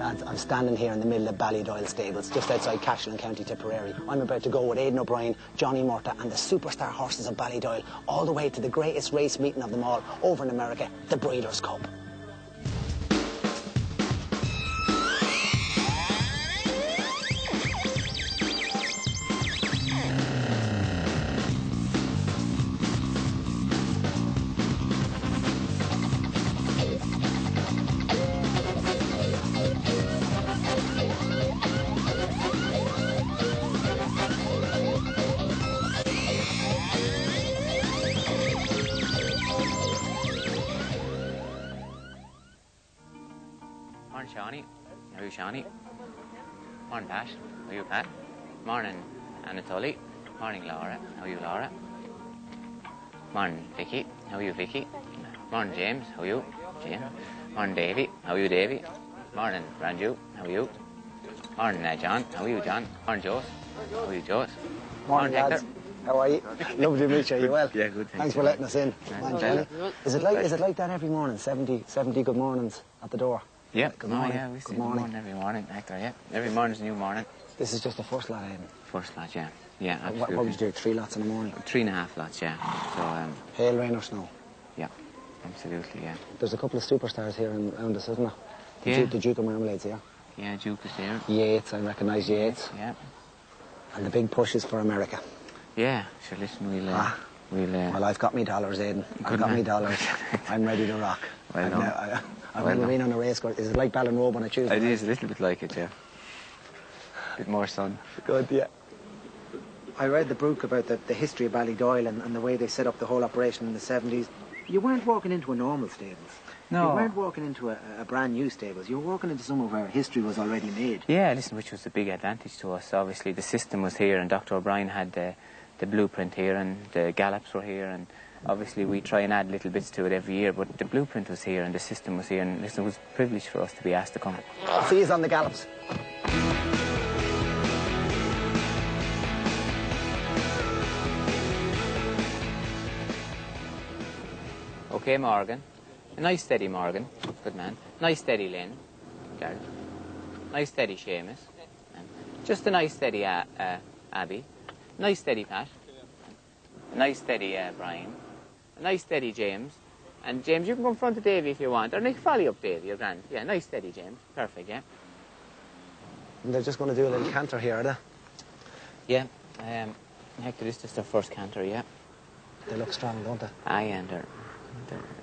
Lads, I'm standing here in the middle of Ballydoyle stables, just outside Cashel in County Tipperary. I'm about to go with Aidan O'Brien, Johnny Murtagh and the superstar horses of Ballydoyle all the way to the greatest race meeting of them all over in America, the Breeders' Cup. Morning, Shawnee. How are you, Shawnee? Morning, Pat. How are you, Pat? Morning, Anatoly. Morning, Laura. How are you, Laura? Morning, Vicky. How are you, Vicky? Morning, James. How are you, James? Morning, Davy. How are you, Davy? Morning, Ranju. How are you? Morning, John. How are you, John? Morning, Jose. How are you, Jose? Morning, Hector. lads. How are you? Lovely to meet you. Are you well? Yeah, good. Thanks for letting us in. Morning, Johnny. Is it like that every morning? 70 good mornings at the door? Yeah. Good morning. Yeah, we see good morning. every morning, Hector, yeah. Every morning's a new morning. This is just the first lot, Aidan. First lot, yeah. Yeah, absolutely. What would you do? 3 lots in the morning? 3.5 lots, yeah. So, hail, rain or snow? Yeah, absolutely, yeah. There's a couple of superstars here around us, isn't there? Yeah. The Duke of Marmalade's here. Yeah, Duke is here. Yates, I recognise Yates. Yeah. And the big push is for America. Yeah, sure, listen, Well, I've got me dollars, Aidan. I've got me dollars. I'm ready to rock. Well done. I've never been on a race course. Is it like Ballinrobe on a Tuesday? It is a little bit like it, yeah. A bit more sun. Good, yeah. I read the book about the history of Ballydoyle and the way they set up the whole operation in the 70s. You weren't walking into a normal stables. No. You weren't walking into a brand new stables. You were walking into somewhere where history was already made. Yeah, listen, which was a big advantage to us. Obviously, the system was here, and Dr. O'Brien had the blueprint here, and the gallops were here, and obviously we try and add little bits to it every year, but the blueprint was here and the system was here, and listen, it was a privilege for us to be asked to come. I'll see you on the gallops. Okay, Morgan. A nice steady Morgan. Good man. Nice steady Lynn. Gareth. Nice steady Seamus. Just a nice steady Abby. Nice steady Pat. A nice steady Brien. A nice steady James. And James, you can go in front of Davy if you want. Or Nick, follow up Davy, you're grand. Yeah, nice steady James. Perfect, yeah. And they're just going to do a little canter here, are they? Yeah. Hector, this is just their first canter, yeah. They look strong, don't they? Aye, and they're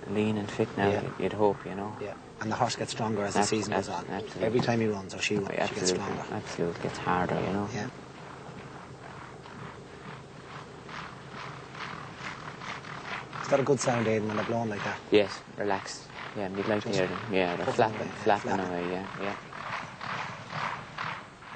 lean and fit now, Yeah. you'd hope, you know. Yeah. And the horse gets stronger as the season goes on. Absolutely. Every time he runs, or she runs, she gets stronger. Absolutely, gets harder, you know. Yeah. Is that a good sound, Aidan, when they're blowing like that? Yes, relaxed. Yeah, you'd like to hear them. Yeah, they're flapping away, yeah.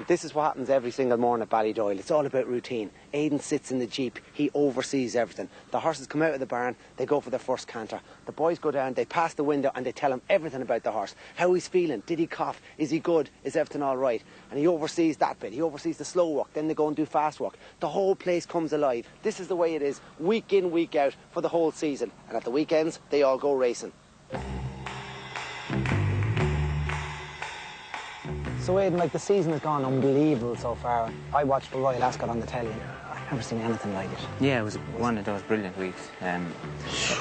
This is what happens every single morning at Ballydoyle. It's all about routine. Aidan sits in the jeep. He oversees everything. The horses come out of the barn. They go for their first canter. The boys go down. They pass the window and they tell him everything about the horse. How he's feeling. Did he cough? Is he good? Is everything all right? And he oversees that bit. He oversees the slow walk. Then they go and do fast walk. The whole place comes alive. This is the way it is week in, week out for the whole season. And at the weekends, they all go racing. So Aidan, like the season has gone unbelievable so far. I watched the Royal Ascot on the telly and I've never seen anything like it. Yeah, it was one of those brilliant weeks.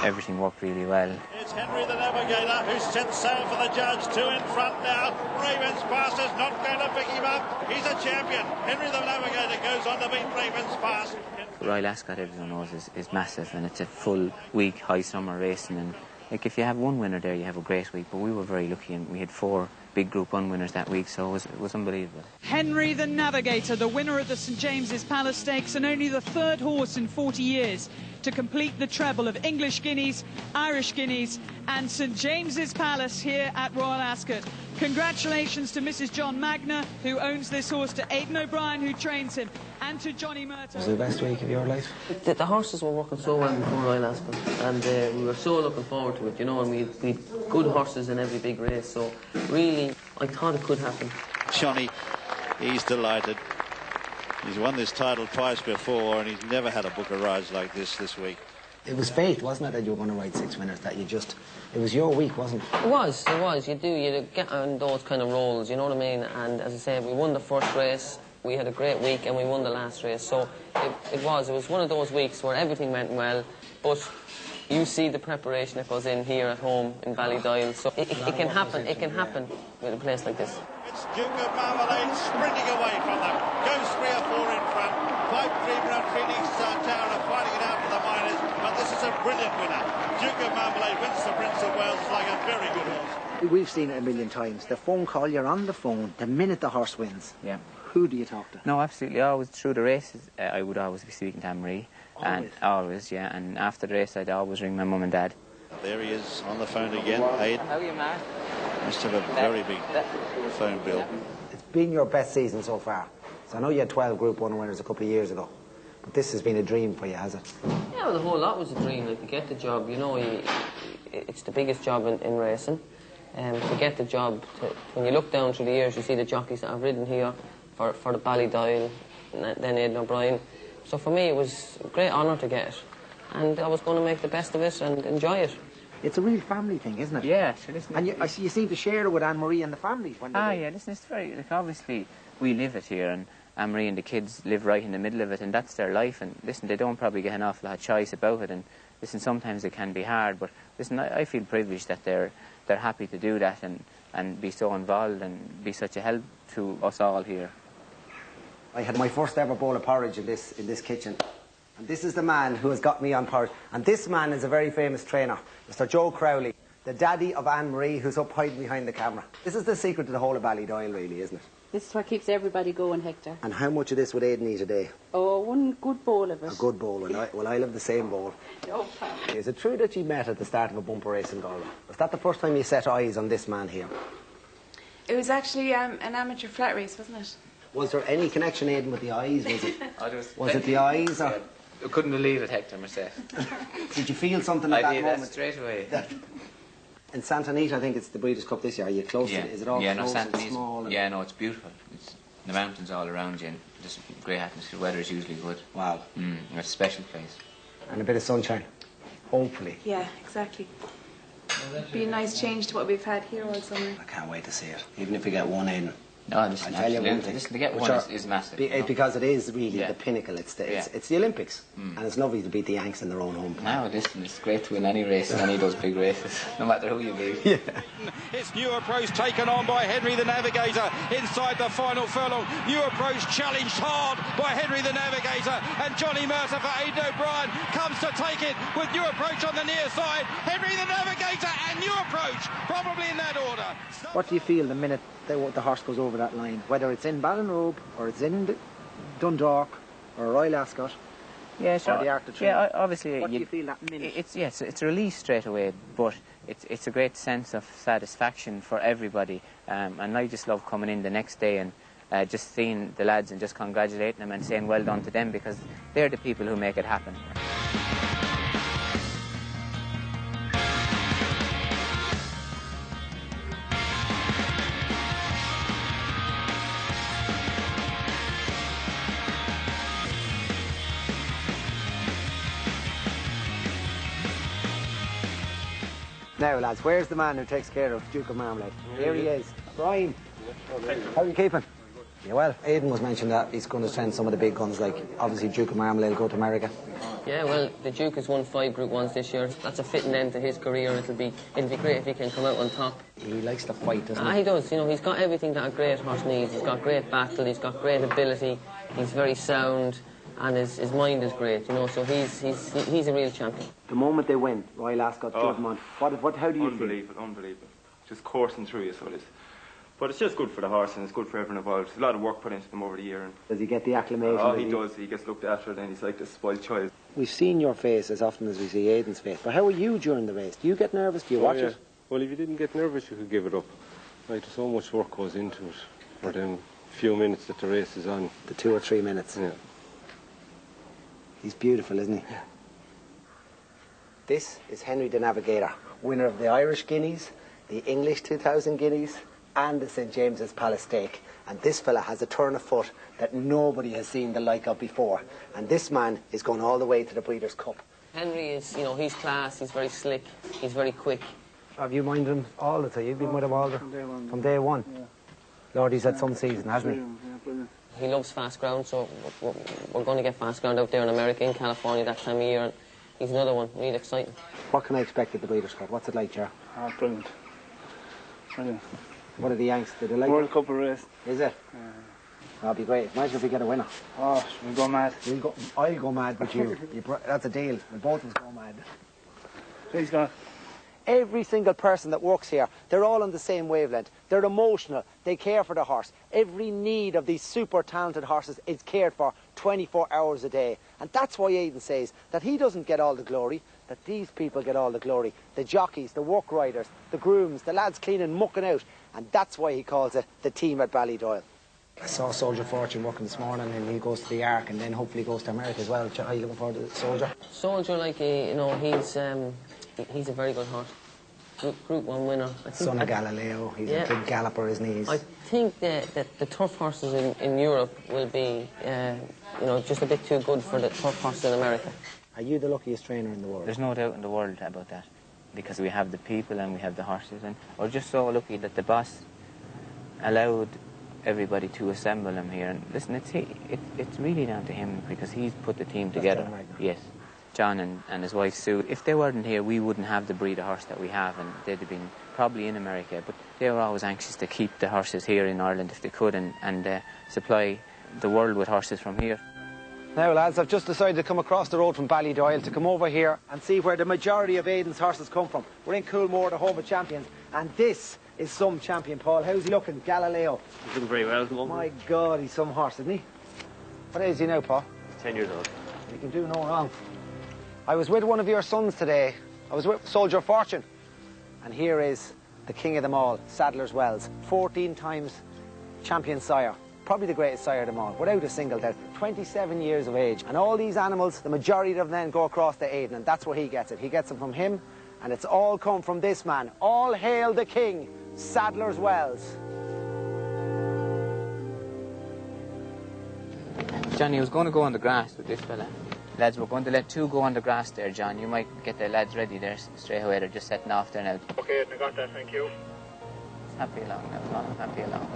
Everything worked really well. It's Henry the Navigator who sets sail for the judge. 2 in front now. Raven's Pass is not going to pick him up. He's a champion. Henry the Navigator goes on to beat Raven's Pass. Royal Ascot, everyone knows, is massive, and it's a full week, high summer racing, and like if you have one winner there, you have a great week. But we were very lucky, and we had 4 big Group 1 winners that week, so it was unbelievable. Henry the Navigator, the winner of the St James's Palace Stakes, and only the 3rd horse in 40 years to complete the treble of English Guineas, Irish Guineas and St James's Palace here at Royal Ascot. Congratulations to Mrs John Magner, who owns this horse, to Aidan O'Brien, who trains him, and to Johnny Murtagh. Was it the best week of your life? The horses were working so well before Royal Ascot, and we were so looking forward to it, you know, and we had good horses in every big race, so really I thought it could happen. Johnny, he's delighted. He's won this title twice before and he's never had a book of rides like this week. It was fate, wasn't it, that you were going to ride 6 winners, that you just... It was your week, wasn't it? It was. You get on those kind of rolls, you know what I mean? And as I said, we won the first race, we had a great week, and we won the last race. So it was one of those weeks where everything went well, but you see the preparation that goes in here at home in Ballydoyle. So it can happen with a place like this. It's Duke of Marmalade sprinting away from them. Goes 3 or 4 in front. 5-3 round Phoenix Tower are fighting it out for the minors, but this is a brilliant winner. Duke of Marmalade wins the Prince of Wales. It's like a very good horse. We've seen it a million times. The phone call, you're on the phone the minute the horse wins. Yeah. Who do you talk to? No, absolutely. Always through the races, I would always be speaking to Anne-Marie. And always, yeah. And after the race, I'd always ring my mum and dad. There he is on the phone again, Aidan. How are you, man? Must have a very big phone bill. It's been your best season so far. So I know you had 12 Group 1 winners a couple of years ago. But this has been a dream for you, has it? Yeah, well, the whole lot was a dream. Like, to get the job, you know, it's the biggest job in racing. To get the job, when you look down through the years, you see the jockeys that have ridden here for the Ballydoyle, and then Aidan or Brien. So for me, it was a great honour to get it. And I was going to make the best of it and enjoy it. It's a real family thing, isn't it? Yeah, sure, listen. And you seem to share it with Anne-Marie and the family. Yeah, listen, it's very... Like, obviously, we live it here, and Anne-Marie and the kids live right in the middle of it, and that's their life. And listen, they don't probably get an awful lot of choice about it. And listen, sometimes it can be hard, but listen, I feel privileged that they're happy to do that and be so involved and be such a help to us all here. I had my first ever bowl of porridge in this kitchen. And this is the man who has got me on porridge. And this man is a very famous trainer, Mr. Joe Crowley, the daddy of Anne-Marie, who's up hiding behind the camera. This is the secret to the whole of Ballydoyle, really, isn't it? This is what keeps everybody going, Hector. And how much of this would Aidan eat a day? Oh, one good bowl of it. A good bowl. Well, I'll have the same bowl. No, Is it true that you met at the start of a bumper race in Galway? Was that the first time you set eyes on this man here? It was actually an amateur flat race, wasn't it? Was there any connection, Aidan, with the eyes? Was it the eyes? Or? I couldn't believe it, Hector, myself. Did you feel something at that moment? I did, straight away. In Santa Anita, I think it's the Breeders' Cup this year. Are you close to it? Is it all close and small? Yeah, no, it's beautiful. It's the mountains all around you, and just a great atmosphere. Weather is usually good. Wow. It's a special place. And a bit of sunshine, hopefully. Yeah, exactly. Be a nice change to what we've had here all summer. I can't wait to see it, even if we get one in. No, listen, I'll tell you one thing. Listen, to get one is massive. Because it is really the pinnacle. It's the Olympics. And it's lovely to beat the Yanks in their own home. Now, listen, it's great to win any race in any of those big races, no matter who you beat. Yeah. It's New Approach taken on by Henry the Navigator inside the final furlong. New Approach challenged hard by Henry the Navigator, and Johnny Mercer for Aidan O'Brien comes to take it with New Approach on the near side. Henry the Navigator and New Approach, probably in that order. What do you feel the minute the horse goes over that line, whether it's in Ballinrobe or it's in Dundalk or Royal Ascot? Yeah, sure. Or the Arc de Triomphe? Yeah, obviously. What do you feel that minute? It's a release straight away, but it's a great sense of satisfaction for everybody. And I just love coming in the next day and just seeing the lads and just congratulating them and saying well done to them, because they're the people who make it happen. Now, lads, where's the man who takes care of Duke of Marmalade? Here he is. Brien, how are you keeping? Yeah, well, Aidan was mentioned that he's going to send some of the big guns, like obviously Duke of Marmalade will go to America. Yeah, well, the Duke has won 5 Group 1s this year. That's a fitting end to his career. It'll be great if he can come out on top. He likes to fight, doesn't he? He does. You know, he's got everything that a great horse needs. He's got great battle, he's got great ability, he's very sound, and his mind is great, you know, so he's a real champion. The moment they win, Royal Ascot, Juddmonte, how do you feel? Unbelievable. Just coursing through you, so it is. But it's just good for the horse and it's good for everyone involved. There's a lot of work put into them over the year. And does he get the acclamation? Oh, he does. He gets looked after and he's like the spoiled child. We've seen your face as often as we see Aidan's face, but how are you during the race? Do you get nervous? Do you watch it? Well, if you didn't get nervous, you could give it up. Like, so much work goes into it for them few minutes that the race is on. The 2 or 3 minutes. Yeah. He's beautiful, isn't he? Yeah. This is Henry the Navigator, winner of the Irish Guineas, the English 2000 Guineas, and the St James's Palace Stake. And this fella has a turn of foot that nobody has seen the like of before. And this man is going all the way to the Breeders' Cup. Henry is, you know, he's class, he's very slick, he's very quick. Have you minded him all the time? You've been with him all From day one. from day one? Yeah. Lord, he's had some season, hasn't he? Yeah, brilliant. He loves fast ground, so we're going to get fast ground out there in America, in California that time of year, and he's another one, really exciting. What can I expect at the Breeders' Cup? What's it like, Ger? Ah, brilliant. Brilliant. What are the Yanks? Do they like World it? Cup of race. Is it? That'll be great. Imagine if we get a winner. Oh, we'll go mad. I'll go mad with you. That's a deal. We'll both of us go mad. Please God. Every single person that works here, they're all on the same wavelength. They're emotional. They care for the horse. Every need of these super talented horses is cared for 24 hours a day. And that's why Aidan says that he doesn't get all the glory, that these people get all the glory. The jockeys, the work riders, the grooms, the lads cleaning, mucking out. And that's why he calls it the team at Ballydoyle. I saw Soldier Fortune working this morning, and he goes to the Ark and then hopefully goes to America as well. Are you looking forward to Soldier? Soldier, like, you know, he's a very good horse. Group 1 winner. Son of Galileo. He's a big galloper, isn't he? I think that the tough horses in Europe will be, you know, just a bit too good for the tough horses in America. Are you the luckiest trainer in the world? There's no doubt in the world about that, because we have the people and we have the horses, and we're just so lucky that the boss allowed everybody to assemble him here. And listen, it's really down to him, because he's put the team together. Yes. John and his wife Sue, if they weren't here, we wouldn't have the breed of horse that we have, and they'd have been probably in America, but they were always anxious to keep the horses here in Ireland if they could, and supply the world with horses from here. Now, lads, I've just decided to come across the road from Ballydoyle to come over here and see where the majority of Aidan's horses come from. We're in Coolmore, the home of champions, and this is some champion, Paul. How's he looking? Galileo. He's looking very well at the moment. My God, he's some horse, isn't he? What age is he now, Paul? 10 years old. He can do no wrong. I was with one of your sons today. I was with Soldier Fortune. And here is the king of them all, Sadler's Wells. 14 times champion sire. Probably the greatest sire of them all, without a single doubt. 27 years of age. And all these animals, the majority of them then go across to Aidan, and that's where he gets it. He gets them from him, and it's all come from this man. All hail the king, Sadler's Wells. Johnny was going to go on the grass with this fella. Lads, we're going to let 2 go on the grass there, John. You might get the lads ready there straight away. They're just setting off there now. Okay, I got that, thank you. Happy along now, come on, happy along.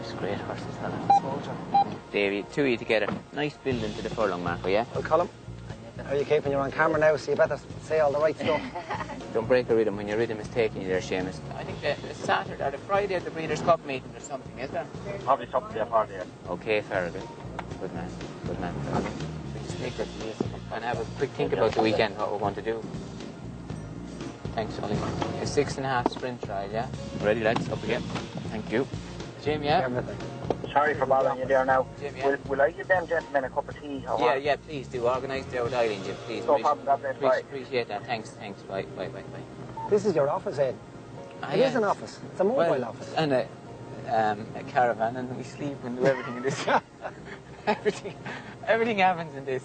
Just great horses, fella. Soldier. Davey, 2 of you together. Nice build into the furlong marker, yeah? Well, Colin, how are you keeping? You're on camera now, so you better say all the right stuff. Don't break a rhythm when your rhythm is taking you there, Seamus. I think the Saturday or the Friday at the Breeders' Cup meeting or something, is there? Probably something there, party. Okay, fair good. Good man, good man. We just take it and have a quick think about the weekend, what we're going to do. Thanks, Ollie. A 6.5 sprint trial, yeah? Ready, lads? Up again. Thank you. Jim, yeah? Sorry for bothering you there now. Jim, yeah? Will I give them gentlemen a cup of tea? Or what? Yeah, please do. Organise there with Aidan, Jim, please. No problem, God bless, bye. Appreciate that. Thanks. Bye. This is your office, Ed. It is an office. It's a mobile office. And a caravan, and we sleep and do everything in this. everything happens in this.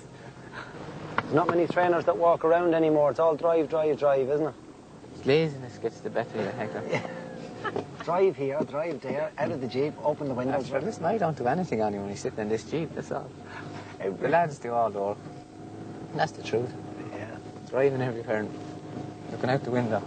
There's not many trainers that walk around anymore. It's all drive, isn't it? Laziness gets the better of you, Hector. Yeah. Drive here, drive there, out of the Jeep, open the windows. Listen, I don't do anything on you when you're sitting in this Jeep, that's all. The lads do all the work. And that's the truth. Yeah. Driving everywhere and looking out the window.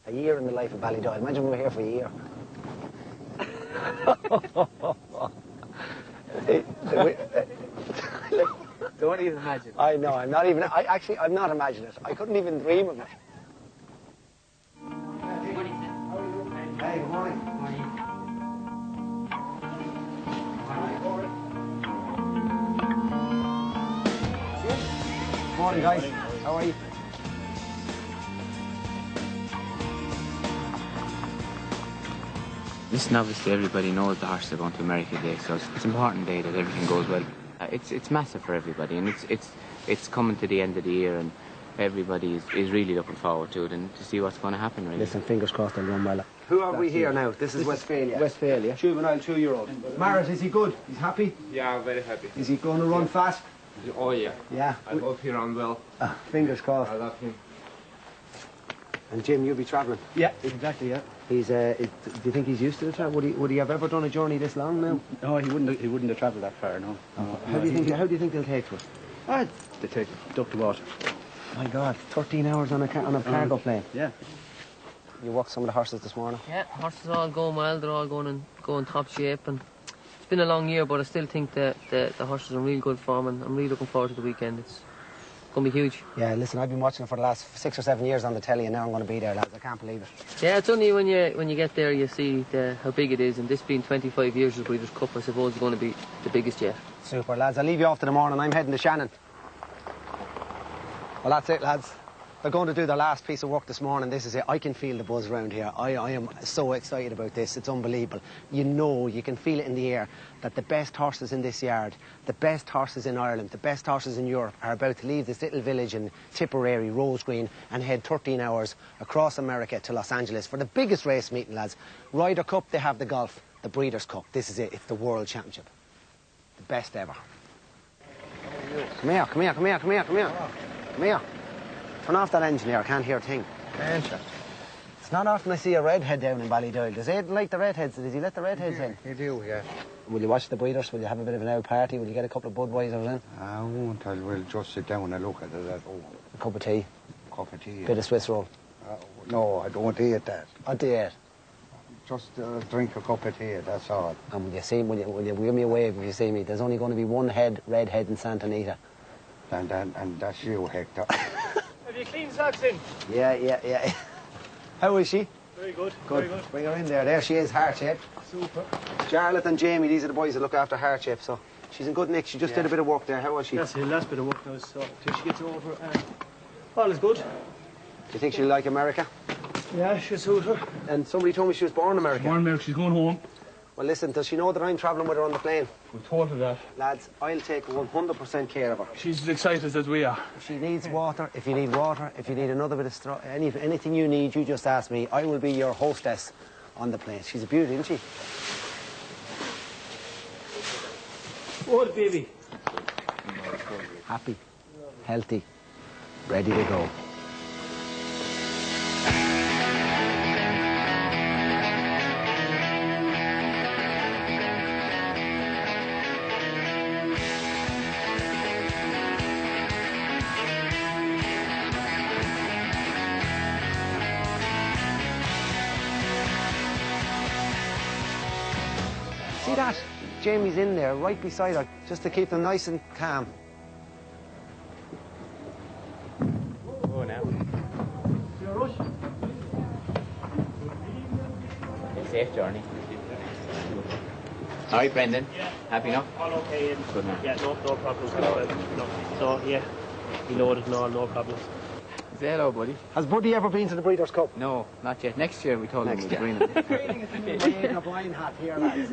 A year in the life of Ballydoyle. Imagine we were here for a year. Don't even imagine. I know, I'm not imagining it. I couldn't even dream of it. Hey, good morning. Good morning, guys. How are you? Listen, obviously everybody knows the horses are going to America today, so it's an important day that everything goes well. It's massive for everybody, and it's coming to the end of the year, and everybody is really looking forward to it and to see what's going to happen. Really. Listen, fingers crossed they'll run well. Who are we here now? This is Westphalia. Westphalia. Juvenile 2-year-old. Marat, is he good? He's happy? Yeah, very happy. Is he going to run fast? Oh yeah. Yeah. I hope he runs well. Fingers crossed. I love him. And Jim, you'll be travelling? Yeah, exactly, yeah. He's. Do you think he's used to the travel? Would he have ever done a journey this long now? No, he wouldn't have travelled that far, no. How do you think they'll take to it? They take duck to water. My God, 13 hours on a cargo plane. Yeah. You walked some of the horses this morning? Yeah, horses are all going well. They're all going in top shape, and it's been a long year, but I still think that the horses are in real good form, and I'm really looking forward to the weekend. It's going to be huge. Yeah, listen, I've been watching it for the last 6 or 7 years on the telly, and now I'm going to be there, lads. I can't believe it. Yeah, it's only when you get there you see how big it is, and this being 25 years of Breeders' Cup, I suppose, is going to be the biggest yet. Super, lads. I'll leave you off to the morning. I'm heading to Shannon. Well, that's it, lads. They're going to do their last piece of work this morning. This is it. I can feel the buzz around here. I am so excited about this. It's unbelievable. You know, you can feel it in the air that the best horses in this yard, the best horses in Ireland, the best horses in Europe are about to leave this little village in Tipperary, Rose Green, and head 13 hours across America to Los Angeles for the biggest race meeting, lads. Ryder Cup, they have the golf, the Breeders' Cup. This is it. It's the World Championship. The best ever. Come here, come here, come here, come here, come here. Come here. Turn off that engine here, I can't hear a thing. It's not often I see a redhead down in Ballydoyle. Does Aidan like the redheads? Does he let the redheads in? You do, yeah. Will you watch the breeders? Will you have a bit of an out party? Will you get a couple of Budweisers in? I won't. I will just sit down and look at it at home. A cup of tea? Cup of tea. Bit of Swiss roll? No, I don't eat that. What do you eat? Just drink a cup of tea, that's all. And will you give me a wave if you see me? There's only going to be one redhead in Santa Anita. And that's you, Hector. Have you clean socks in? Yeah. How is she? Very good. Good. Very good. Bring her in there. There she is, heart shape. Super. Charlotte and Jamie, these are the boys that look after heart shape. So she's in good nick. She just did a bit of work there. How was she? That's the last bit of work now, so till she gets over. All is good. Do you think she'll like America? Yeah, she'll suit her. And somebody told me she was born in America. Born in America, she's going home. Well, listen, does she know that I'm travelling with her on the plane? We told her that. Lads, I'll take 100% care of her. She's as excited as we are. If she needs water, if you need water, if you need another bit of straw, anything you need, you just ask me. I will be your hostess on the plane. She's a beauty, isn't she? Oh, the baby. Happy, healthy, ready to go. See that? Jamie's in there, right beside her, just to keep them nice and calm. Oh, now. A safe journey. All right, Brendan. Yeah. Happy enough? All okay. Good man. Yeah, no problems. No. So, yeah, he loaded and all, no problems. Say hello, buddy. Has Buddy ever been to the Breeders' Cup? No, not yet. Next year we told him we'd bring him. A blind hat here, lads.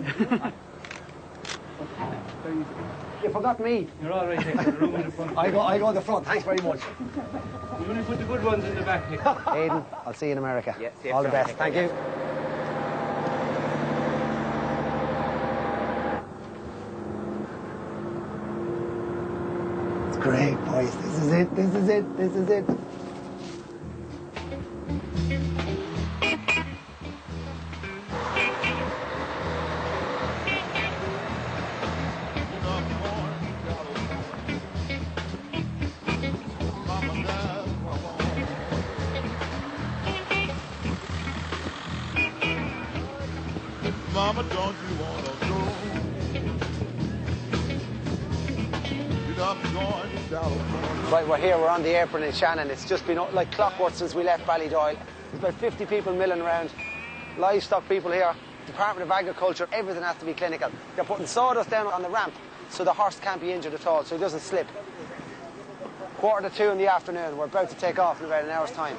You forgot me. You're all right, Hector. The room in the front. I go in the front. Thanks very much. You only put the good ones in the back, Hector. Aidan, I'll see you in America. Yeah, safe all the journey, best. Thank you. It's great, boys. This is it. This is it. This is it. Mama, don't you wanna go? You got me going to California. Right, we're here. We're on the apron in Shannon. It's just been like clockwork since we left Ballydoyle. There's about 50 people milling around. Livestock people here. Department of Agriculture. Everything has to be clinical. They're putting sawdust down on the ramp so the horse can't be injured at all, so he doesn't slip. 1:45 in the afternoon. We're about to take off in about an hour's time.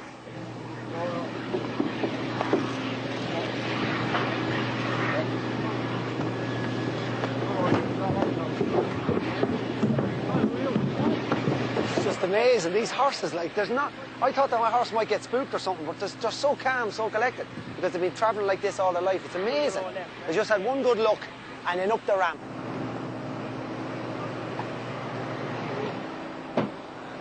amazing. These horses, like, there's not... I thought that my horse might get spooked or something, but they're so calm, so collected, because they've been travelling like this all their life. It's amazing. They just had one good look and then up the ramp.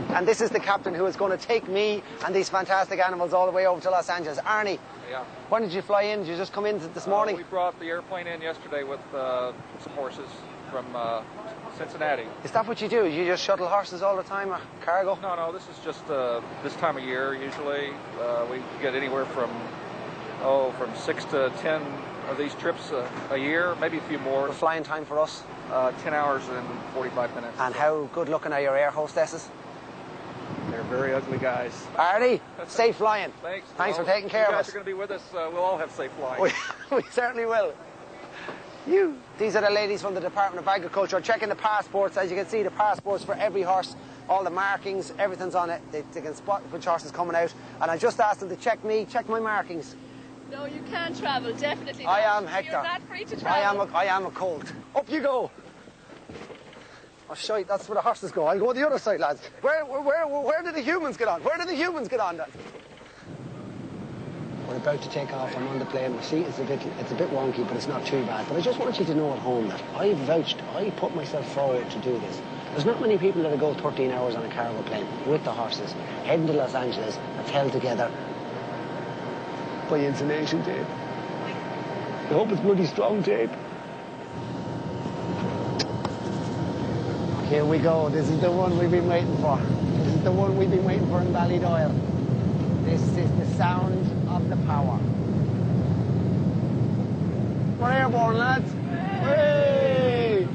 And this is the captain who is going to take me and these fantastic animals all the way over to Los Angeles. Arnie, yeah. When did you fly in? Did you just come in this morning? We brought the airplane in yesterday with some horses from Cincinnati. Is that what you do? You just shuttle horses all the time, or cargo? No, this is just this time of year usually. We get anywhere from 6 to 10 of these trips a year, maybe a few more. The flying time for us? 10 hours and 45 minutes. And how good looking are your air hostesses? They're very ugly guys. Artie, safe flying. Thanks. Thanks for taking care of us. You guys are going to be with us. We'll all have safe flying. We certainly will. These are the ladies from the Department of Agriculture checking the passports. As you can see, the passports for every horse, all the markings, everything's on it. They can spot which horse is coming out. And I just asked them to check my markings. No, you can't travel, definitely not. I am Hector. You're not free to travel. I am a colt. Up you go. Oh, shite, that's where the horses go. I'll go the other side, lads. Where did the humans get on? Where did the humans get on, then? We're about to take off. I'm on the plane. My seat is a bit wonky, but it's not too bad. But I just want you to know at home that I put myself forward to do this. There's not many people that go 13 hours on a cargo plane with the horses, heading to Los Angeles, that's held together by insulation tape. I hope it's bloody strong tape. Here we go. This is the one we've been waiting for. This is the one we've been waiting for in Ballydoyle. This is the sound of the power. We're airborne, lads. Hey!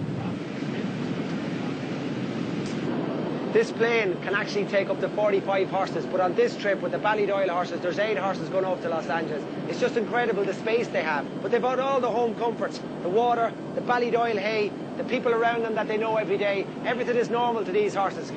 This plane can actually take up to 45 horses, but on this trip with the Ballydoyle horses, there's 8 horses going up to Los Angeles. It's just incredible the space they have. But they've got all the home comforts, the water, the Ballydoyle hay, the people around them that they know every day. Everything is normal to these horses.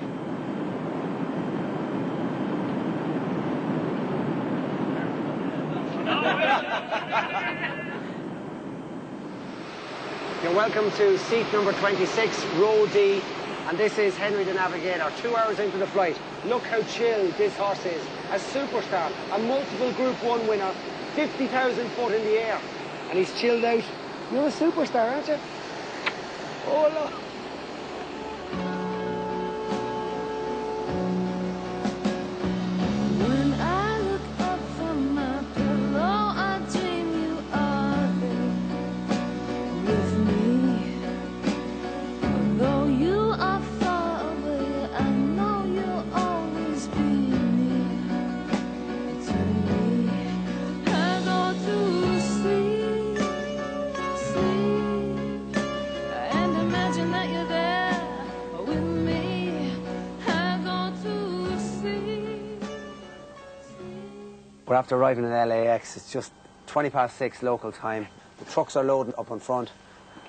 You're welcome to seat number 26, row D. And this is Henry the Navigator, 2 hours into the flight. Look how chilled this horse is. A superstar, a multiple Group 1 winner, 50,000 foot in the air. And he's chilled out. You're a superstar, aren't you? Oh, look. When I look up from my pillow, I dream you are there with me. Although you are far away, I know you'll always be near to me. I go to sleep, and imagine that you're there with me. I go to sleep. We're after arriving in LAX. It's just 6:20 local time. The trucks are loading up in front.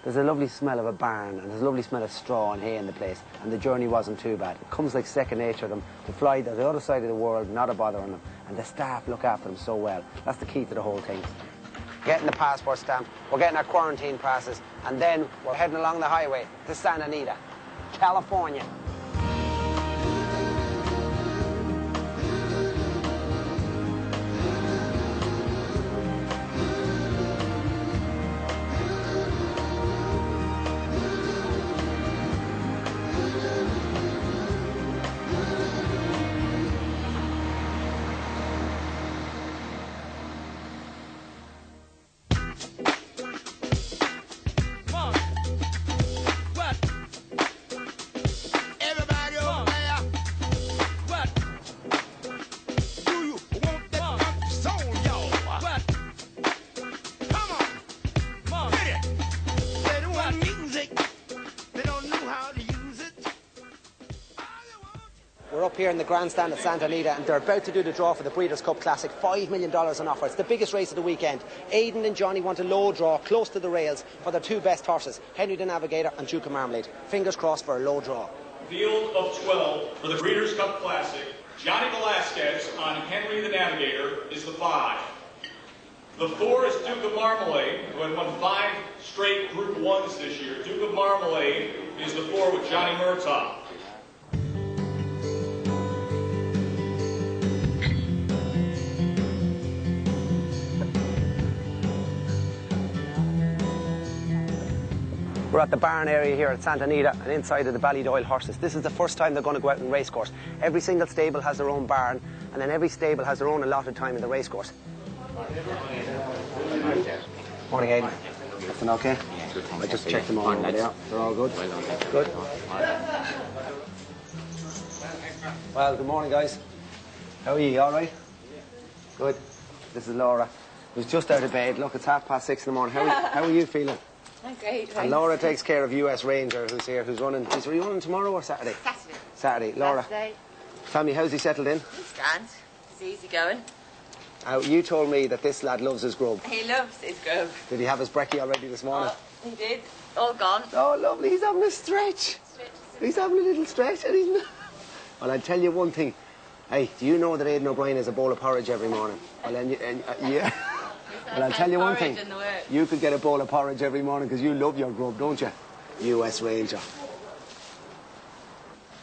There's a lovely smell of a barn and there's a lovely smell of straw and hay in the place, and the journey wasn't too bad. It comes like second nature to them to fly to the other side of the world, not a bother on them, and the staff look after them so well. That's the key to the whole thing. Getting the passport stamp, we're getting our quarantine passes, and then we're heading along the highway to Santa Anita, California. We're up here in the grandstand at Santa Anita and they're about to do the draw for the Breeders' Cup Classic. $5 million on offer. It's the biggest race of the weekend. Aidan and Johnny want a low draw close to the rails for their 2 best horses, Henry the Navigator and Duke of Marmalade. Fingers crossed for a low draw. Field of 12 for the Breeders' Cup Classic. Johnny Velasquez on Henry the Navigator is the 5. The 4 is Duke of Marmalade, who had won 5 straight Group 1s this year. Duke of Marmalade is the 4 with Johnny Murtaugh. We're at the barn area here at Santa Anita and inside of the Ballydoyle horses. This is the first time they're going to go out in racecourse. Every single stable has their own barn, and then every stable has their own allotted time in the racecourse. Morning, Aidan. Everything okay? I just checked them all over there. They're all good? Good. Well, good morning, guys. How are you? All right? Good. This is Laura, who's just out of bed. Look, it's 6:30 in the morning. How are you feeling? I'm great. And Laura takes care of US Ranger, who's here, who's running. Are you running tomorrow or Saturday? Saturday. Saturday. Laura, Saturday. tell me, how's he settled in? He's grand. He's easy going. You told me that this lad loves his grub. He loves his grub. Did he have his brekkie already this morning? He did. All gone. Oh, lovely. He's having a stretch. He's having a little stretch, and he's... Well, I'll tell you one thing. Hey, do you know that Aidan O'Brien has a bowl of porridge every morning? Well, yeah. Well, I'll tell you one thing. You could get a bowl of porridge every morning because you love your grub, don't you? US Ranger.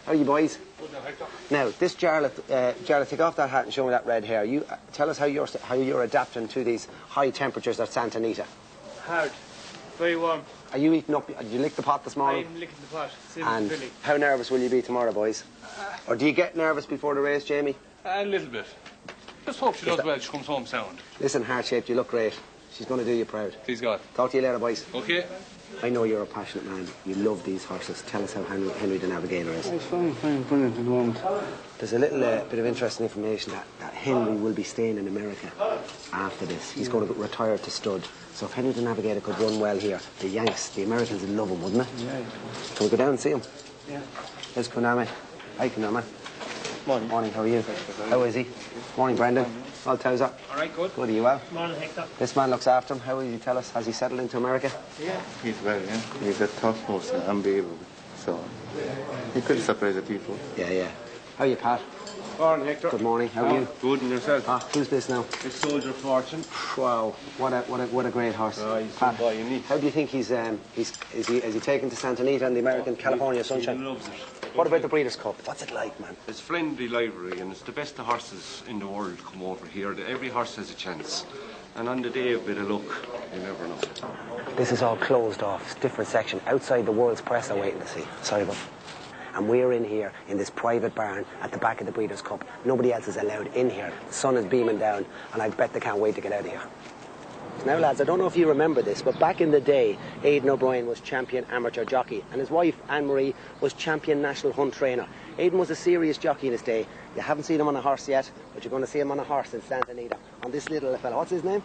How are you, boys? Good now, Hector. Now, this Jarlath, take off that hat and show me that red hair. You tell us how you're adapting to these high temperatures at Santa Anita. Hard. Very warm. Are you eating up? Did you lick the pot this morning? I'm licking the pot. Same And as Billy. how nervous will you be tomorrow, boys? Or do you get nervous before the race, Jamie? A little bit. Just hope she does well. She comes home sound. Listen, heart-shaped, you look great. She's going to do you proud. Please God. Talk to you later, boys. Okay. I know you're a passionate man. You love these horses. Tell us how Henry the Navigator is. It's fine, brilliant at the moment. There's a little bit of interesting information that Henry will be staying in America after this. He's going to retire to stud. So if Henry the Navigator could run well here, the Yanks, the Americans would love him, wouldn't it? Yeah. Can we go down and see him? Yeah. There's Konami. Hi, Konami. Morning. Morning, how are you? How is he? Morning, Brendan. All Towser. All right, good. Good, are you well? Morning, Hector. This man looks after him. How will you tell us? Has he settled into America? Yeah. He's well, yeah. He's a tough horse and unbeatable. So he could surprise the people. Yeah. How are you, Pat? Morning, Hector. Good morning. How are you? Good, and yourself? Who's this now? This Soldier of Fortune. Wow, what a great horse. He's Pat, boy, unique. how do you think is he taken to Santa Anita and the American California sunshine? He loves it. What about the Breeders' Cup? What's it like, man? It's friendly library, and it's the best of horses in the world come over here. Every horse has a chance. And on the day of a bit of luck, you never know. This is all closed off. It's a different section. Outside, the world's press are waiting to see. Sorry, but... And we're in here in this private barn at the back of the Breeders' Cup. Nobody else is allowed in here. The sun is beaming down, and I bet they can't wait to get out of here. Now, lads, I don't know if you remember this, but back in the day, Aidan O'Brien was champion amateur jockey, and his wife, Anne-Marie, was champion national hunt trainer. Aidan was a serious jockey in his day. You haven't seen him on a horse yet, but you're going to see him on a horse in Santa Anita, on this little fella. What's his name?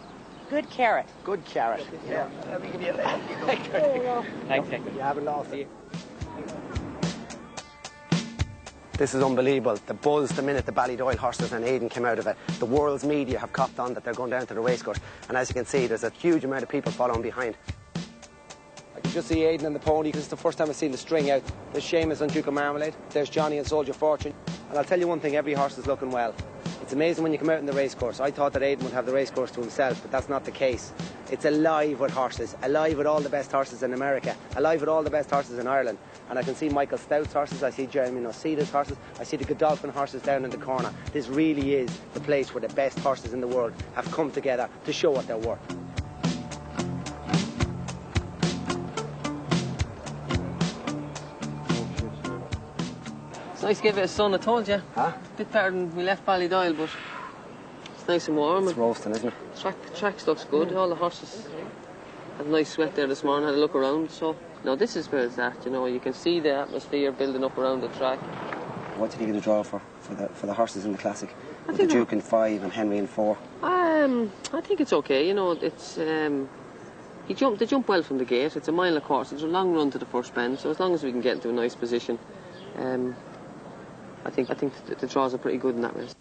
Good carrot. Good Carrot. Yeah. Let me give you a leg. Thanks, Hector. You haven't lost it. This is unbelievable. The buzz the minute the Ballydoyle horses and Aidan came out of it. The world's media have copped on that they're going down to the racecourse. And as you can see, there's a huge amount of people following behind. I can just see Aidan and the pony because it's the first time I've seen the string out. There's Seamus and Duke of Marmalade. There's Johnny and Soldier Fortune. And I'll tell you one thing, every horse is looking well. It's amazing when you come out in the racecourse. I thought that Aidan would have the racecourse to himself, but that's not the case. It's alive with horses, alive with all the best horses in America, alive with all the best horses in Ireland. And I can see Michael Stout's horses, I see Jeremy Nocita's horses, I see the Godolphin horses down in the corner. This really is the place where the best horses in the world have come together to show what they're worth. It's nice to give it a sun, I told you. Huh? Bit better than we left Ballydoyle, but it's nice and warm. It's roasting, isn't it? Track looks good. All the horses had a nice sweat there this morning, had a look around. So, no, this is where it's at, you know. You can see the atmosphere building up around the track. What did you get a draw for the horses in the Classic? With the Duke in 5 and Henry in 4? I think it's okay, you know. It's they jump well from the gate. It's a mile and a quarter. It's a long run to the first bend, so as long as we can get into a nice position, I think the draws are pretty good in that race.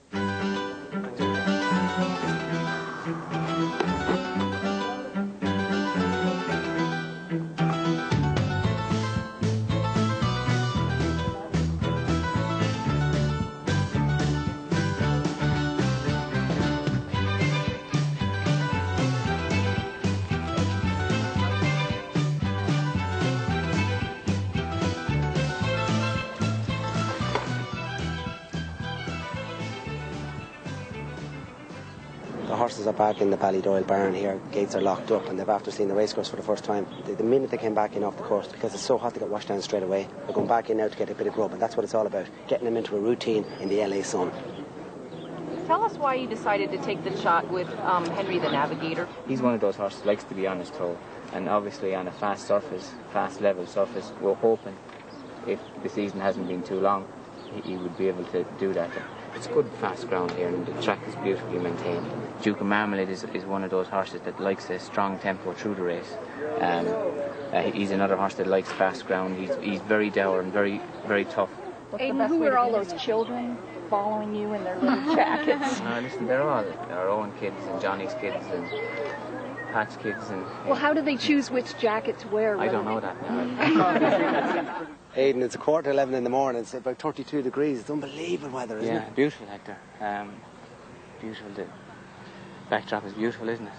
The horses are back in the Ballydoyle barn here. Gates are locked up, and they've after seen the racecourse for the first time. The minute they came back in off the course, because it's so hot they got washed down straight away, they're going back in now to get a bit of grub, and that's what it's all about, getting them into a routine in the LA sun. Tell us why you decided to take the shot with Henry the Navigator. He's one of those horses who likes to be on his toe, and obviously on a fast surface, fast level surface, we're hoping if the season hasn't been too long, he would be able to do that. It's good fast ground here, and the track is beautifully maintained. Duke of Marmalade is one of those horses that likes a strong tempo through the race. He's another horse that likes fast ground. He's very dour and very, very tough. Aidan, who are all those children following you in their little jackets? Listen, they're all our own kids and Johnny's kids and Pat's kids. And Well, how do they choose which jacket to wear? I don't know that now. Aidan, it's 11:15 in the morning. It's about 32 degrees. It's unbelievable weather, isn't it? Yeah, beautiful, Hector. Beautiful. The backdrop is beautiful, isn't it?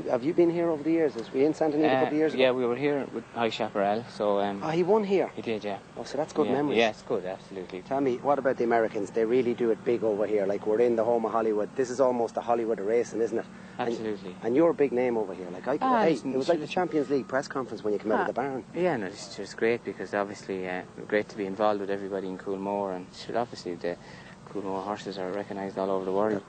Have you been here over the years? Was we in Santa Anita a couple of years ago? Yeah, we were here with High Chaparral. So. He won here? He did, yeah. Oh, so that's good memories. Yeah, it's good, absolutely. Tell me, what about the Americans? They really do it big over here. Like, we're in the home of Hollywood. This is almost the Hollywood of racing, isn't it? Absolutely. And you're a big name over here. Like, it was like the Champions League press conference when you came out of the barn. Yeah, no, it's just great because obviously great to be involved with everybody in Coolmore, and obviously the Coolmore horses are recognised all over the world.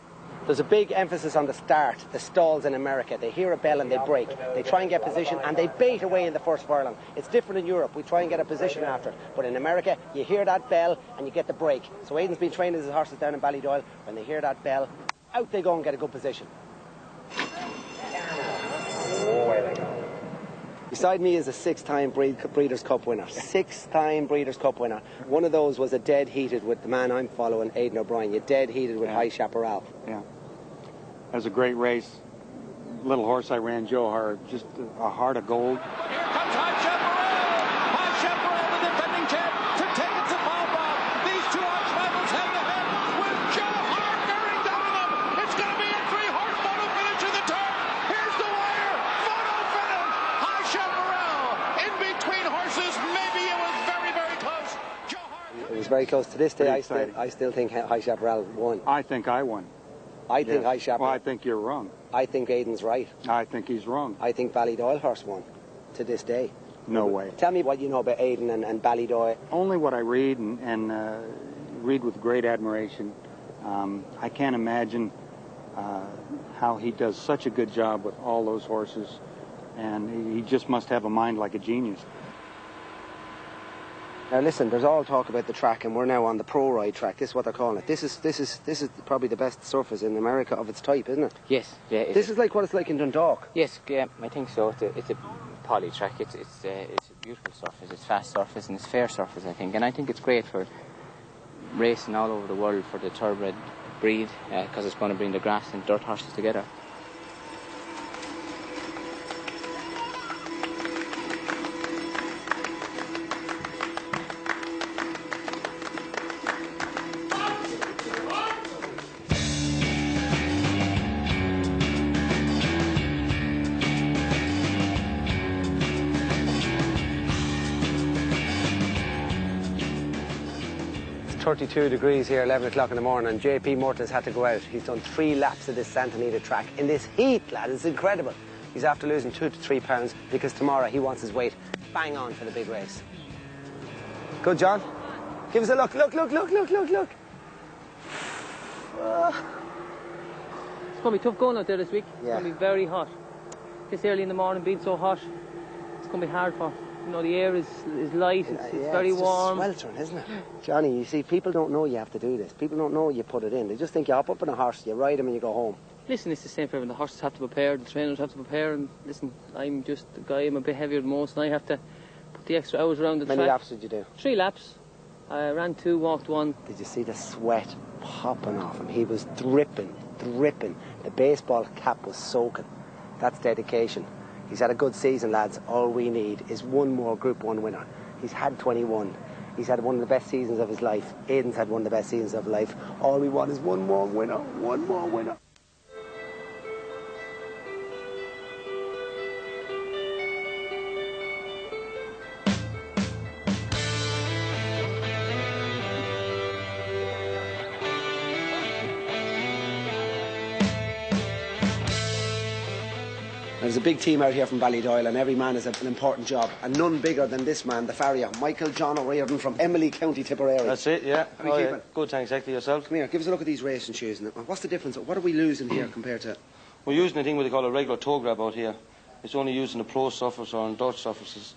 There's a big emphasis on the start, the stalls in America. They hear a bell and they break. They try and get position and they bait away in the first furlong. It's different in Europe. We try and get a position after it. But in America, you hear that bell and you get the break. So Aidan's been training his horses down in Ballydoyle. When they hear that bell, out they go and get a good position. Beside me is a 6-time Breeders' Cup winner. 6-time Breeders' Cup winner. One of those was a dead heated with the man I'm following, Aidan O'Brien. You dead heated with High Chaparral. Yeah. That was a great race. Little horse I ran, Johar, just a heart of gold. Here comes High Chaparral! High Chaparral, the defending champ, to take it to Bob. These two arch rivals head to head with Johar bearing down on them. It's going to be a 3-horse photo finish in the turn. Here's the wire. Photo finish. High Chaparral in between horses. Maybe it was very, very close. It was very close. To this day, I still think High Chaparral won. I think I won. I think High Chaparral. Well, I think you're wrong. I think Aidan's right. I think he's wrong. I think Ballydoyle horse won. To this day. No way. Tell me what you know about Aidan and Ballydoyle. Only what I read and read with great admiration. I can't imagine how he does such a good job with all those horses, and he just must have a mind like a genius. Now listen, there's all talk about the track, and we're now on the Pro Ride track. This is what they're calling it. This is probably the best surface in America of its type, isn't it? Yes, yeah. This is like what it's like in Dundalk. Yes, yeah, I think so. It's a poly track. It's a beautiful surface. It's fast surface and it's fair surface, I think. And I think it's great for racing all over the world for the thoroughbred breed because it's going to bring the grass and dirt horses together. It's 32 degrees here, 11 o'clock in the morning, and JP Morton's had to go out. He's done 3 laps of this Santa Anita track in this heat, lad. It's incredible. He's after losing 2 to 3 pounds because tomorrow he wants his weight bang on for the big race. Good, John. Give us a look. Look. It's going to be tough going out there this week. It's going to be very hot. This early in the morning being so hot, it's going to be hard for. You know, the air is light, it's very warm. It's sweltering, isn't it? Johnny, you see, people don't know you have to do this. People don't know you put it in. They just think you hop up on a horse, you ride him and you go home. Listen, it's the same for everyone. The horses have to prepare, the trainers have to prepare, and listen, I'm just a guy, I'm a bit heavier than most, and I have to put the extra hours around the track. How many laps did you do? 3 laps. I ran 2, walked 1. Did you see the sweat popping off him? He was dripping. The baseball cap was soaking. That's dedication. He's had a good season, lads. All we need is one more Group 1 winner. He's had 21. He's had one of the best seasons of his life. Aidan's had one of the best seasons of his life. All we want is one more winner. One more winner. There's a big team out here from Ballydoyle, and every man has an important job, and none bigger than this man, the farrier, Michael John O'Riordan from Emily, County Tipperary. That's it, yeah. How are you keeping? Good, thanks, Hector. Yourself? Come here, give us a look at these racing shoes. What's the difference? What are we losing here compared to... We're using a thing what they call a regular toe grab out here. It's only used in the pro surface or in Dutch surfaces.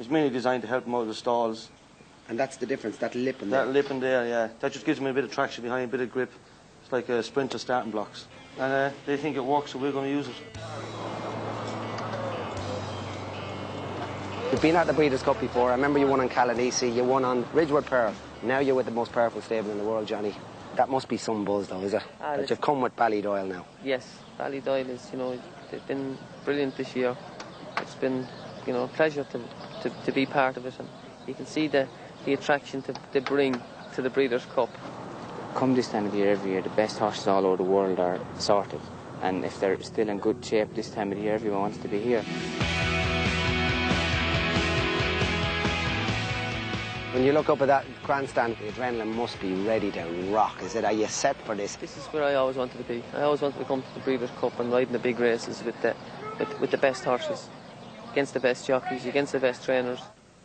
It's mainly designed to help them out of the stalls. And that's the difference, that lip in there? That lip in there, yeah. That just gives them a bit of traction behind, a bit of grip. It's like a sprinter starting blocks. And they think it works, so we're going to use it. You've been at the Breeders' Cup before. I remember you won on Calanese, you won on Ridgewood Pearl. Now you're with the most powerful stable in the world, Johnny. That must be some buzz, though, is it? That you've come with Ballydoyle now. Yes, Ballydoyle is, you know, they've been brilliant this year. It's been, you know, a pleasure to be part of it, and you can see the attraction they bring to the Breeders' Cup. Come this time of the year every year, the best horses all over the world are sorted, and if they're still in good shape this time of the year, everyone wants to be here. When you look up at that grandstand, the adrenaline must be ready to rock. Is it? Are you set for this? This is where I always wanted to be. I always wanted to come to the Breeders' Cup and ride in the big races with the best horses, against the best jockeys, against the best trainers.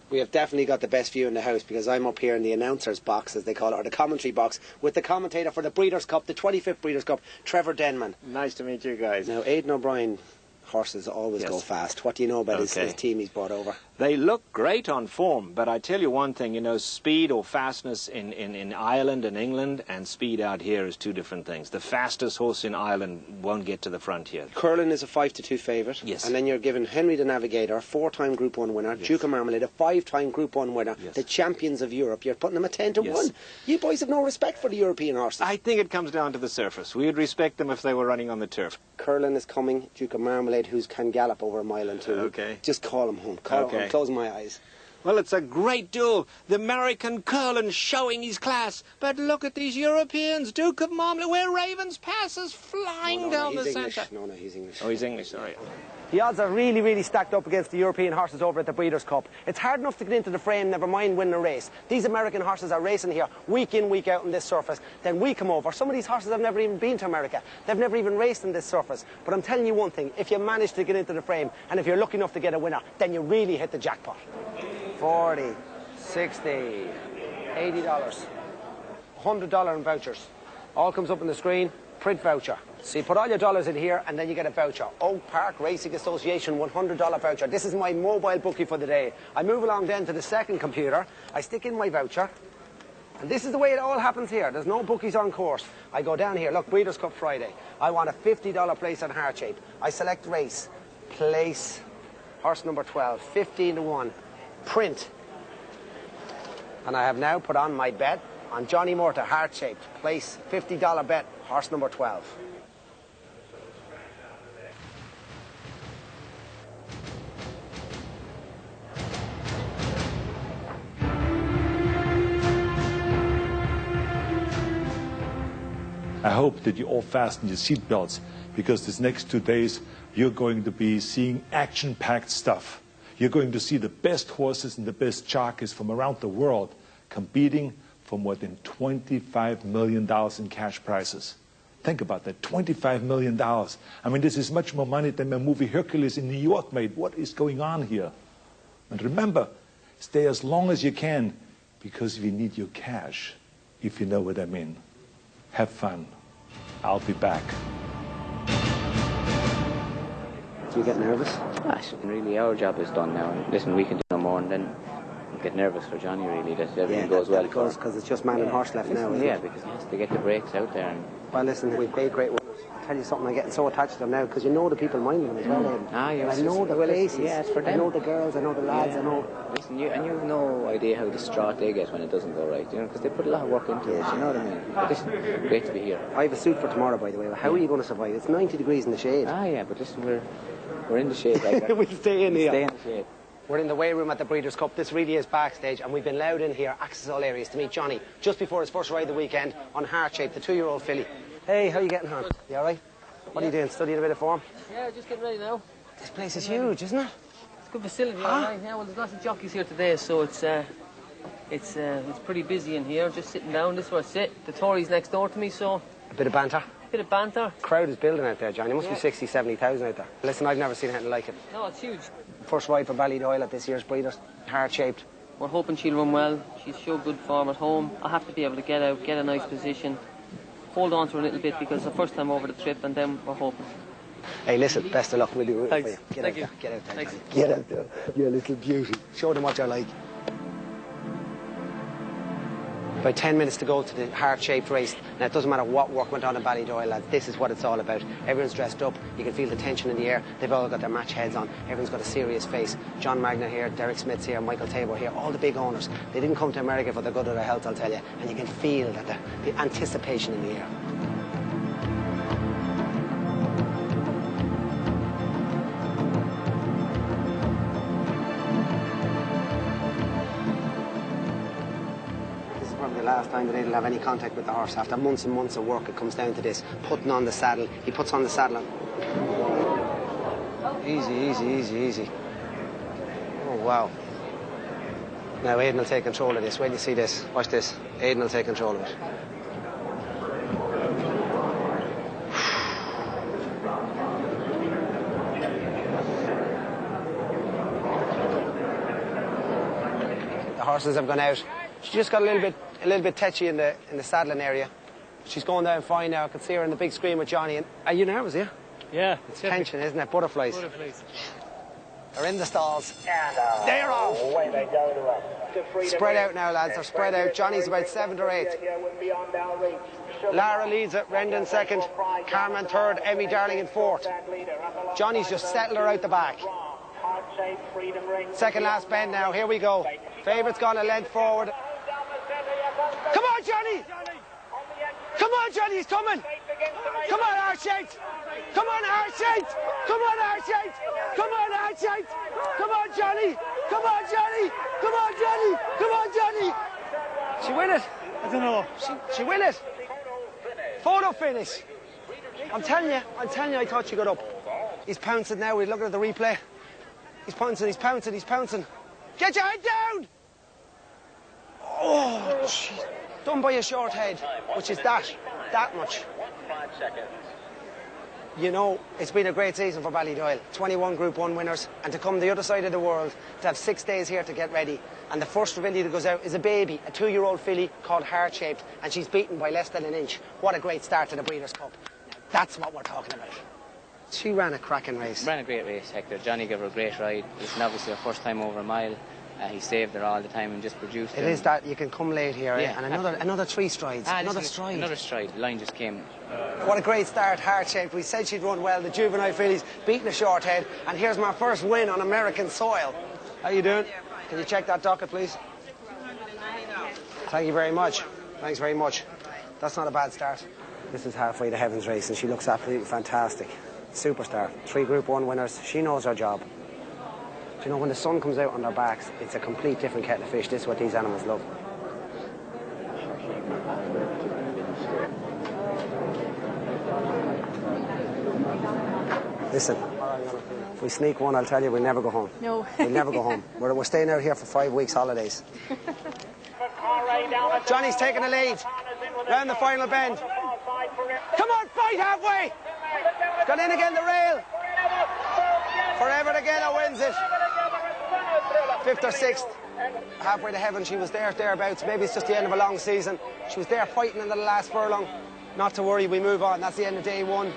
We have definitely got the best view in the house, because I'm up here in the announcer's box, as they call it, or the commentary box, with the commentator for the Breeders' Cup, the 25th Breeders' Cup, Trevor Denman. Nice to meet you guys. Now, Aidan O'Brien horses always go fast. What do you know about his team he's brought over? They look great on form, but I tell you one thing, you know, speed or fastness in Ireland and England and speed out here is two different things. The fastest horse in Ireland won't get to the front here. Curlin is a 5-2 favourite. Yes. And then you're given Henry the Navigator, a 4-time Group 1 winner, Duke of Marmalade, a 5-time Group 1 winner, the champions of Europe. You're putting them at 10-1. You boys have no respect for the European horses. I think it comes down to the surface. We would respect them if they were running on the turf. Curlin is coming, Duke of Marmalade, who can gallop over a mile and two. Okay. Just call him home. Call him home. Closing my eyes. Well, it's a great duel. The American Curlin showing his class. But look at these Europeans. Duke of Marmalade, where Ravens passes flying down the centre. No, he's English. Oh, he's English, sorry. The odds are really, really stacked up against the European horses over at the Breeders' Cup. It's hard enough to get into the frame, never mind winning a race. These American horses are racing here week in, week out on this surface. Then we come over. Some of these horses have never even been to America. They've never even raced on this surface. But I'm telling you one thing, if you manage to get into the frame, and if you're lucky enough to get a winner, then you really hit the jackpot. 40, 60, $80, $100 in vouchers. All comes up on the screen, print voucher. So you put all your dollars in here and then you get a voucher. Oak Park Racing Association $100 voucher. This is my mobile bookie for the day. I move along then to the second computer. I stick in my voucher. And this is the way it all happens here. There's no bookies on course. I go down here. Look, Breeders' Cup Friday. I want a $50 place on Heart Shape. I select race. Place. Horse number 12. 15-1. Print. And I have now put on my bet on Johnny Moore to Heart Shaped. Place. $50 bet. Horse number 12. I hope that you all fasten your seatbelts, because these next 2 days you're going to be seeing action-packed stuff. You're going to see the best horses and the best jockeys from around the world competing for more than $25 million in cash prizes. Think about that, $25 million. I mean, this is much more money than the movie Hercules in New York made. What is going on here? And remember, stay as long as you can, because we need your cash, if you know what I mean. Have fun. I'll be back. Do you get nervous? Really, our job is done now. Listen, we can do no more, and then we'll get nervous for Johnny, really, that everything goes well. Because it's just man and horse left now, isn't it? Because he has to get the breaks out there. And well, listen, we've paid great winners. I'll tell you something, I'm getting so attached to them now, because you know the people minding them as well, Aidan. I know the faces. Yeah, it's for them. I know the girls, I know the lads, I know... Listen, you have no idea how distraught they get when it doesn't go right, you know, because they put a lot of work into it, you know what I mean? But listen, great to be here. I have a suit for tomorrow, by the way. How are you going to survive? It's 90 degrees in the shade. Yeah, but listen, we're in the shade. Like we'll stay in here. Stay in the shade. We're in the weigh room at the Breeders' Cup. This really is backstage, and we've been allowed in here, access all areas, to meet Johnny just before his first ride of the weekend on Heart Shape, the 2-year-old filly. Hey, how are you getting on? You all right? What are you doing? Studying a bit of form? Yeah, just getting ready now. This place is huge, isn't it? It's a good facility, all right. Yeah, well, there's lots of jockeys here today, so it's pretty busy in here. Just sitting down. This is where I sit. The Tory's next door to me, so... A bit of banter? bit of banter. Crowd is building out there, John. You must be 60, 70,000 out there. Listen, I've never seen anything like it. No, it's huge. First ride for Ballydoyle at this year's Breeders. Heart-shaped. We're hoping she'll run well. She's showed good form at home. I have to be able to get out, get a nice position, hold on to her a little bit because it's the first time over the trip, and then we're hoping. Hey, listen, best of luck. We'll do it for you. Get Thank out you. there. Get out there, Thanks. Johnny. Get out there. You little beauty. Show them what you're like. About 10 minutes to go to the heart-shaped race. Now, it doesn't matter what work went on in Ballydoyle, lads. This is what it's all about. Everyone's dressed up. You can feel the tension in the air. They've all got their match heads on. Everyone's got a serious face. John Magna here, Derek Smith's here, Michael Tabor here, all the big owners. They didn't come to America for the good of their health, I'll tell you. And you can feel that the anticipation in the air. The last time that Aidan will have any contact with the horse. After months and months of work, it comes down to this, putting on the saddle. He puts on the saddle and... Easy, easy, easy, easy. Oh, wow. Now Aidan will take control of this. Wait till you see this. Watch this. Aidan will take control of it. The horses have gone out. She just got a little bit tetchy in the saddling area. She's going down fine now. I can see her in the big screen with Johnny. And are you nervous, yeah? Yeah. It's tension, isn't it? Butterflies. Butterflies. They're in the stalls. They're off. Spread out now, lads. They're spread out. Johnny's about 7th or 8th. Lara leads it. Rendon 2nd. Carmen 3rd. Emmy Darling in 4th. Johnny's just settled her out the back. Second last bend now. Here we go. Favourite's gone a length forward. Come on, Johnny! Come on, Johnny, he's coming! Come on, heart-shaped! Come on, heart-shaped! Come on, heart-shaped! Come on, heart-shaped! Come on, Johnny! Come on, Johnny! Come on, Johnny! Come on, Johnny! She win it? I don't know. She win it? Photo finish. I'm telling you, I thought she got up. He's pouncing now, we're looking at the replay. He's pouncing, he's pouncing, he's pouncing. Get your head down! Oh, jeez. Done by a short head, which is that much. You know, it's been a great season for Ballydoyle. 21 Group 1 winners, and to come the other side of the world, to have 6 days here to get ready. And the first filly that goes out is a baby, a 2-year-old filly called Heart-Shaped, and she's beaten by less than an inch. What a great start to the Breeders' Cup. That's what we're talking about. She ran a cracking race. Ran a great race, Hector. Johnny gave her a great ride. It's obviously her first time over a mile. He saved her all the time and just produced her. It is that you can come late here, yeah, and another 3 strides. Another stride. Another stride. The line just came. What a great start, Heart-Shaped. We said she'd run well. The juvenile fillies beating a short head, and here's my first win on American soil. How you doing? Can you check that docket, please? Thank you very much. Thanks very much. That's not a bad start. This is halfway to Heaven's Race, and she looks absolutely fantastic. Superstar. 3 Group 1 winners. She knows her job. Do you know, when the sun comes out on their backs, it's a complete different kettle of fish. This is what these animals love. Listen, if we sneak one, I'll tell you, we'll never go home. No. We'll never go home. We're staying out here for 5 weeks holidays. Johnny's taking the lead. Round the final bend. Come on, fight halfway. Got in again, the rail. Forever Together wins it. 5th or 6th. Halfway to Heaven, she was thereabouts. Maybe it's just the end of a long season. She was there fighting in the last furlong. Not to worry, we move on. That's the end of day 1.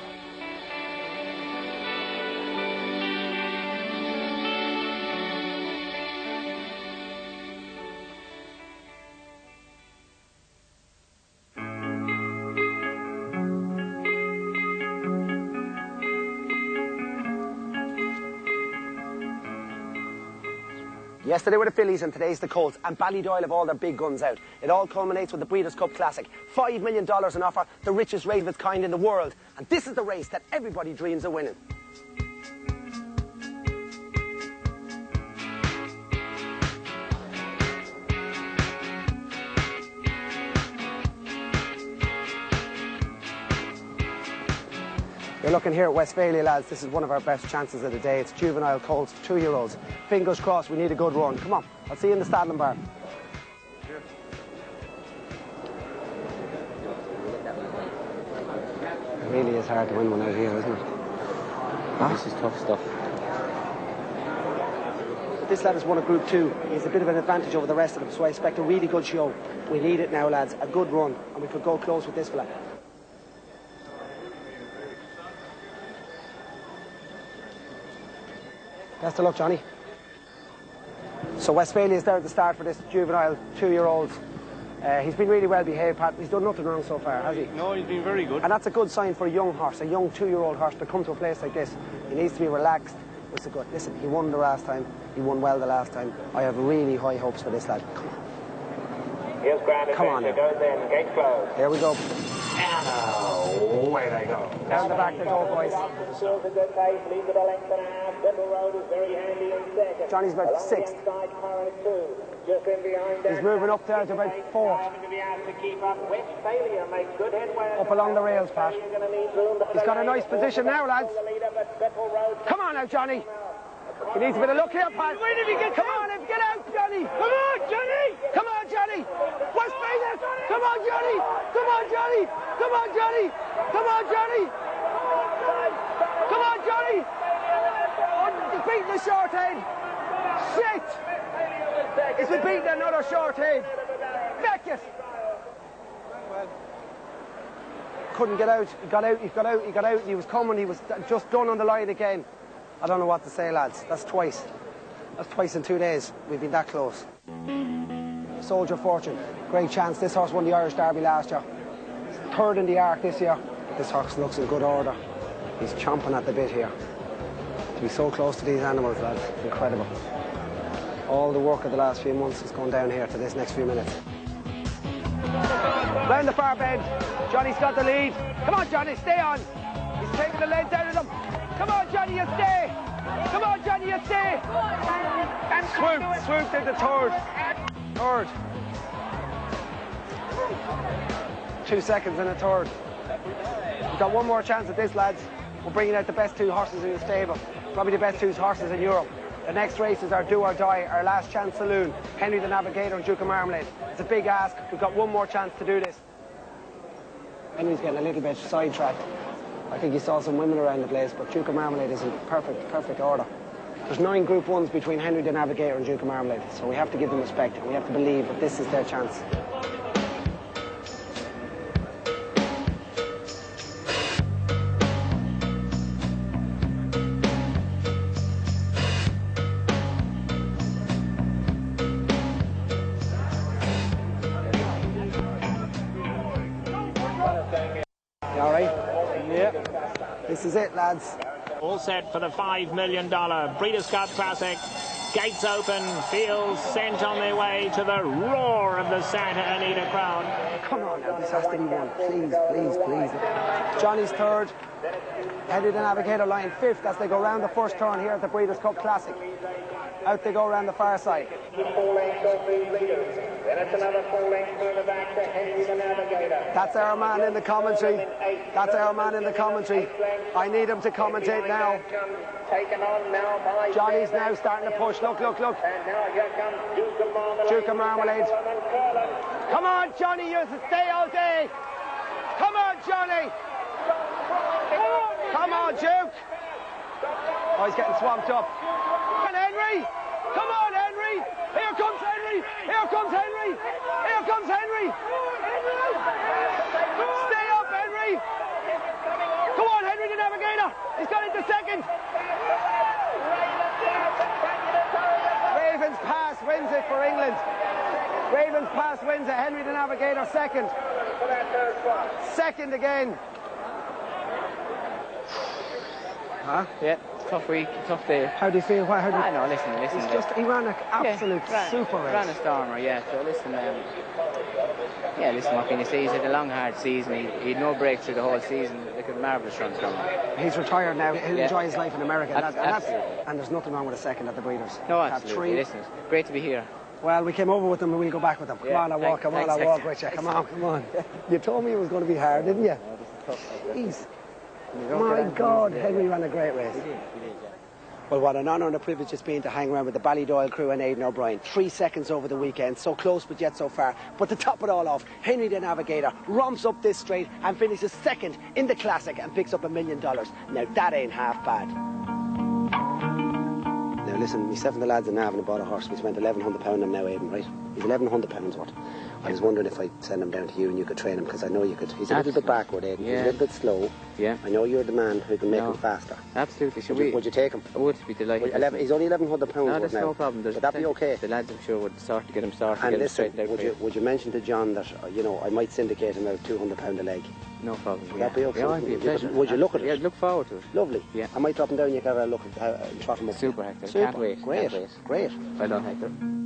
Yesterday were the fillies and today's the colts, and Ballydoyle have all their big guns out. It all culminates with the Breeders' Cup Classic. $5 million in offer, the richest rate of its kind in the world. And this is the race that everybody dreams of winning. You're looking here at Westphalia, lads. This is one of our best chances of the day. It's juvenile colts, 2-year-olds. Fingers crossed, we need a good run. Come on, I'll see you in the saddling barn. Really is hard to win one out here, isn't it? This is tough stuff. But this lad has won a Group 2. He's a bit of an advantage over the rest of them, so I expect a really good show. We need it now, lads. A good run, and we could go close with this fella. Best of luck, Johnny. So Westphalia is there at the start for this juvenile 2-year-old. He's been really well behaved, Pat. He's done nothing wrong so far, has he? No, he's been very good. And that's a good sign for a young horse, a young 2-year-old horse, to come to a place like this. He needs to be relaxed. It's a good. Listen, he won the last time. He won well the last time. I have really high hopes for this lad. Come on. Here's Grand Come on now. Goes in, gate closed. Here we go. And away they go. Down the back they go, boys. Johnny's about 6th. He's moving up there to about 4th. Up along the rails, Pat. He's got a nice position now, lads. Come on now, Johnny. He needs a bit of luck here, Pat. Come on, get out, Johnny. Come on, Johnny. Come on, Johnny. Westphalia. Come on, Johnny. Come on, Johnny. Come on, Johnny. Come on, Johnny. Come on, Johnny. Oh, he's beating the short head. Shit. He's been beating another short head. Beckett. Couldn't get out. He got out. He got out. He got out. He was coming. He was just done on the line again. I don't know what to say, lads. That's twice. That's twice in 2 days. We've been that close. Soldier Fortune. Great chance. This horse won the Irish Derby last year. 3rd in the Arc this year. This horse looks in good order. He's chomping at the bit here. To be so close to these animals, lads, incredible. All the work of the last few months is going down here to this next few minutes. Round the far bend. Johnny's got the lead. Come on, Johnny, stay on. He's taking the length out of them. Come on, Johnny, you stay. Come on, Johnny, you stay. And swooped into 3rd. 3rd. 2 seconds in a 3rd. We've got one more chance at this, lads. We're bringing out the best 2 horses in the stable. Probably the best 2 horses in Europe. The next race is our do or die, our last chance saloon. Henry the Navigator and Duke of Marmalade. It's a big ask. We've got one more chance to do this. Henry's getting a little bit sidetracked. I think he saw some women around the place, but Duke of Marmalade is in perfect order. There's 9 Group 1s between Henry the Navigator and Duke of Marmalade, so we have to give them respect and we have to believe that this is their chance. You all right? Yeah. This is it, lads. All set for the $5 million Breeders' Cup Classic. Gates open, fields sent on their way to the roar of the Santa Anita crowd. Come on now, this has to be one. Please. Johnny's 3rd. Henry the Navigator lying 5th as they go round the first turn here at the Breeders' Cup Classic. Out they go around the far side. Then it's another 4 lengths further back to Henry the Navigator. That's our man in the commentary. That's our man in the commentary. I need him to commentate now. Taken on now by Johnny's now starting to push. Look. And now here comes Duke of Marmalade. Duke of Marmalade. Come on, Johnny, you stay all day. Come on, Johnny. Come on, Duke. Oh, he's getting swamped up. Come on, Henry. Come on, Henry. Here comes Henry. Here comes Henry. Here comes Henry. Stay up, Henry. Come on, Henry the Navigator. He's got into 2nd. Ravens Pass wins it for England. Ravens Pass wins it. Henry the Navigator 2nd. 2nd again. Huh? Yeah, tough week, tough day. How do you feel? I know, listen. It's just, he ran an absolute super race. Ran a stormer, yeah. So listen, what can you say? He's had a long, hard season. He had no break through the whole season. Look at marvellous runs from him. He's retired now. He'll enjoy his life in America. Absolutely. And there's nothing wrong with a 2nd at the Breeders. No, absolutely. Listen, it's great to be here. Well, we came over with them and we'll go back with them. Come on, I'll walk with you. Come on. You told me it was going to be hard, didn't you? Jeez. My God, Henry ran a great race. He did, Well, what an honour and a privilege it's been to hang around with the Ballydoyle crew and Aidan O'Brien. 3 seconds over the weekend, so close but yet so far. But to top it all off, Henry the Navigator romps up this straight and finishes second in the Classic and picks up $1 million. Now that ain't half bad. Now listen, myself and the lads in Navan bought a horse. We spent £1,100 on him now, Aidan, right? He's £1,100 worth. I was wondering if I'd send him down to you and you could train him, because I know you could. He's a little bit backward, Aidan. He's a little bit slow. Yeah. I know you're the man who can make him faster. Absolutely. Would you take him? I would be delighted. He's only £1,100 worth now. No, that's no problem. Would that be okay? The lads, I'm sure, would start to get him started. And listen, would you mention to John that, I might syndicate him out £200 a leg? No problem. Would that be okay? Yeah, I'd be a pleasure. Would you look at it? Yeah, I'd look forward to it. Lovely. Yeah. I might drop him down, you can have a look and trot him up. Super, Hector. Super. Can't wait. Great. Can't wait. Great. Well done, Hector.